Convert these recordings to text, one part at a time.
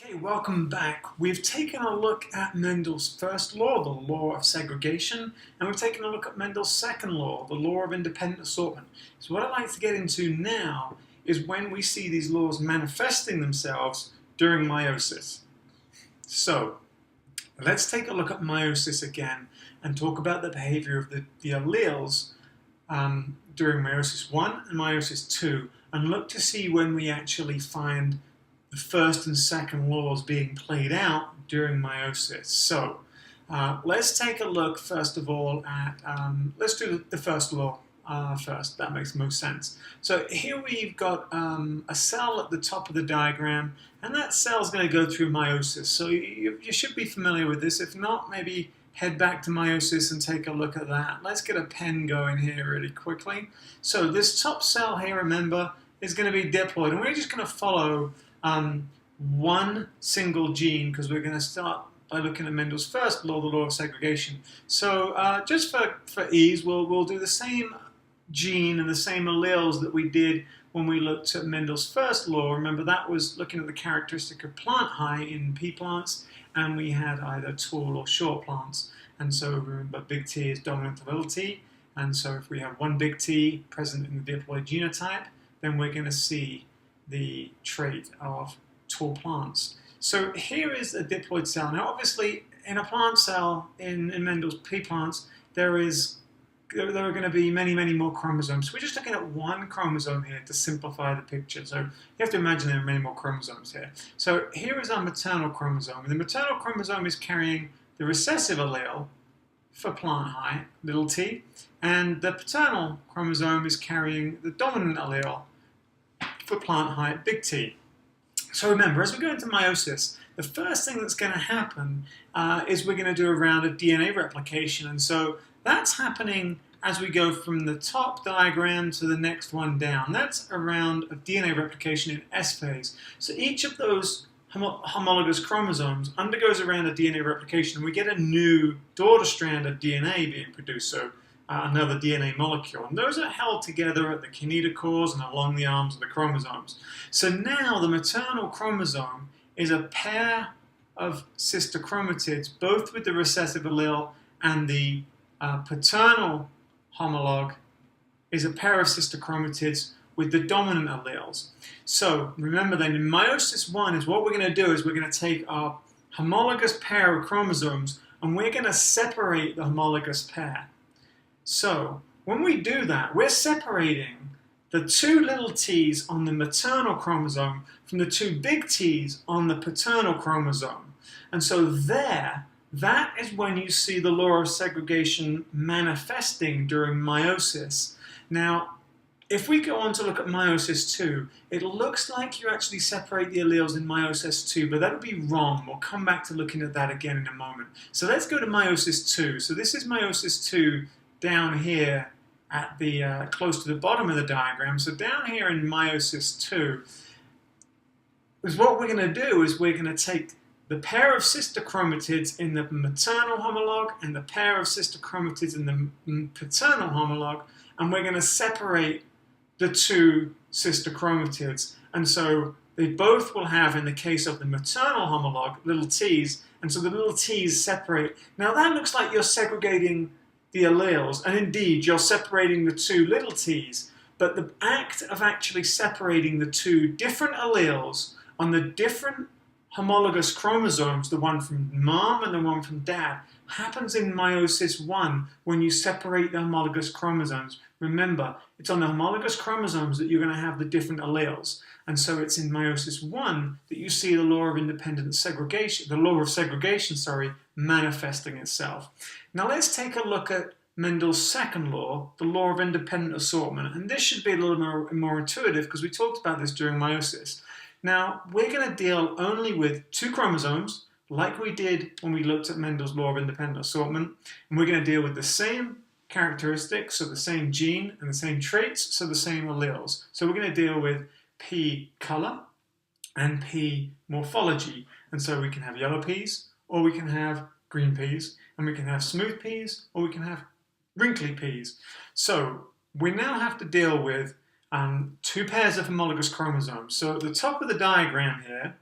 Okay, welcome back. We've taken a look at Mendels First Law, the law of segregation, and we've taken a look at Mendels Second Law, the law of independent assortment. So what I'd like to get into now is when we see these laws manifesting themselves during meiosis. So let's take a look at meiosis again and talk about the behavior of the alleles during meiosis 1 and meiosis 2, and look to see when we actually find the first and second laws being played out during meiosis. So let's take a look first of all at, let's do the first law first, that makes most sense. So here we've got a cell at the top of the diagram, and that cell is going to go through meiosis. So you should be familiar with this. If not, maybe head back to meiosis and take a look at that. Let's get a pen going here really quickly. So this top cell here, remember, is going to be diploid, and we're just going to follow one single gene, because we're going to start by looking at Mendels' first law, the law of segregation. So just for ease, we'll do the same gene and the same alleles that we did when we looked at Mendels' first law. Remember, that was looking at the characteristic of plant height in pea plants, and we had either tall or short plants. And so remember, big T is dominant to little t, and so if we have one big T present in the diploid genotype, then we're going to see the trait of tall plants. So here is a diploid cell. Now obviously in a plant cell, in Mendels pea plants, there are going to be many more chromosomes. So we're just looking at one chromosome here to simplify the picture. So you have to imagine there are many more chromosomes here. So here is our maternal chromosome. And the maternal chromosome is carrying the recessive allele for plant height, little t, and the paternal chromosome is carrying the dominant allele for plant height, big T. So remember, as we go into meiosis, the first thing that's going to happen is we're going to do a round of DNA replication. And so that's happening as we go from the top diagram to the next one down. That's a round of DNA replication in S phase. So each of those homologous chromosomes undergoes a round of DNA replication, and we get a new daughter strand of DNA being produced. So another DNA molecule, and those are held together at the kinetochores and along the arms of the chromosomes. So now the maternal chromosome is a pair of sister chromatids, both with the recessive allele, and the paternal homologue is a pair of sister chromatids with the dominant alleles. So remember then, in meiosis 1 is what we're going to do is we're going to take our homologous pair of chromosomes and we're going to separate the homologous pair. So when we do that, we're separating the two little t's on the maternal chromosome from the two big T's on the paternal chromosome. And so that is when you see the law of segregation manifesting during meiosis. Now, if we go on to look at meiosis 2, it looks like you actually separate the alleles in meiosis 2, but that would be wrong. We'll come back to looking at that again in a moment. So let's go to meiosis 2. So this is meiosis 2 down here at the close to the bottom of the diagram. So down here in meiosis 2, is what we're going to do is we're going to take the pair of sister chromatids in the maternal homologue and the pair of sister chromatids in the paternal homologue, and we're going to separate the two sister chromatids. And so they both will have, in the case of the maternal homologue, little t's, and so the little t's separate. Now that looks like you're segregating the alleles, and indeed you're separating the two little t's, but the act of actually separating the two different alleles on the different homologous chromosomes, the one from mom and the one from dad, happens in meiosis 1 when you separate the homologous chromosomes. Remember, it's on the homologous chromosomes that you're going to have the different alleles. And so it's in meiosis 1 that you see the law of independent segregation, the law of segregation, manifesting itself. Now let's take a look at Mendels' second law, the law of independent assortment. And this should be a little more intuitive because we talked about this during meiosis. Now, we're going to deal only with two chromosomes, like we did when we looked at Mendels' law of independent assortment, and we're going to deal with the same characteristics, so the same gene, and the same traits, so the same alleles. So we're going to deal with P color and P morphology, and so we can have yellow peas, or we can have green peas, and we can have smooth peas, or we can have wrinkly peas. So we now have to deal with two pairs of homologous chromosomes. So at the top of the diagram here,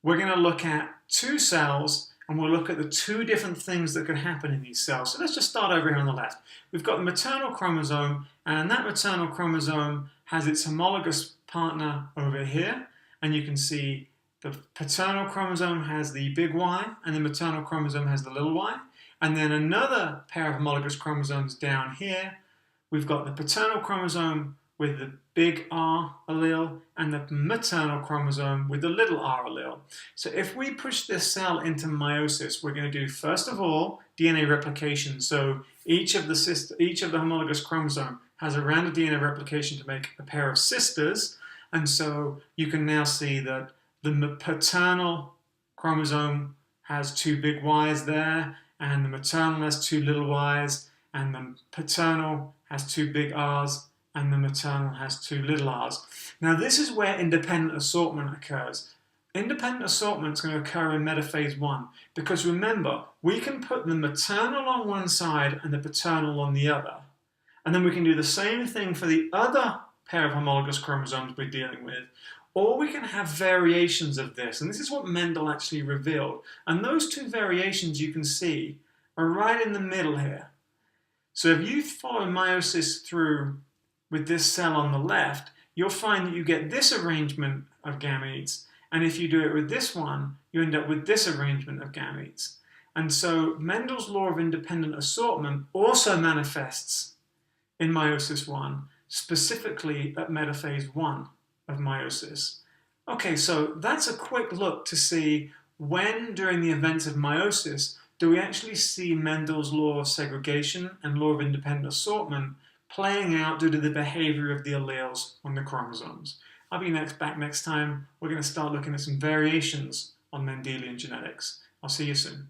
we're going to look at two cells and we'll look at the two different things that could happen in these cells. So let's just start over here on the left. We've got the maternal chromosome, and that maternal chromosome has its homologous partner over here, and you can see the paternal chromosome has the big Y and the maternal chromosome has the little y. And then another pair of homologous chromosomes down here. We've got the paternal chromosome with the big R allele and the maternal chromosome with the little r allele. So if we push this cell into meiosis, we're going to do, first of all, DNA replication. So each of the homologous chromosome has a round of DNA replication to make a pair of sisters. And so you can now see that the paternal chromosome has two big Y's there, and the maternal has two little y's, and the paternal has two big R's, and the maternal has two little r's. Now this is where independent assortment occurs. Independent assortment is going to occur in metaphase 1, because remember, we can put the maternal on one side and the paternal on the other. And then we can do the same thing for the other pair of homologous chromosomes we're dealing with. Or we can have variations of this, and this is what Mendel actually revealed. And those two variations you can see are right in the middle here. So if you follow meiosis through with this cell on the left, you'll find that you get this arrangement of gametes, and if you do it with this one, you end up with this arrangement of gametes. And so Mendel's law of independent assortment also manifests in meiosis 1, specifically at metaphase 1 of meiosis. Okay, so that's a quick look to see when, during the events of meiosis, do we actually see Mendel's law of segregation and law of independent assortment playing out due to the behavior of the alleles on the chromosomes. I'll be back next time. We're going to start looking at some variations on Mendelian genetics. I'll see you soon.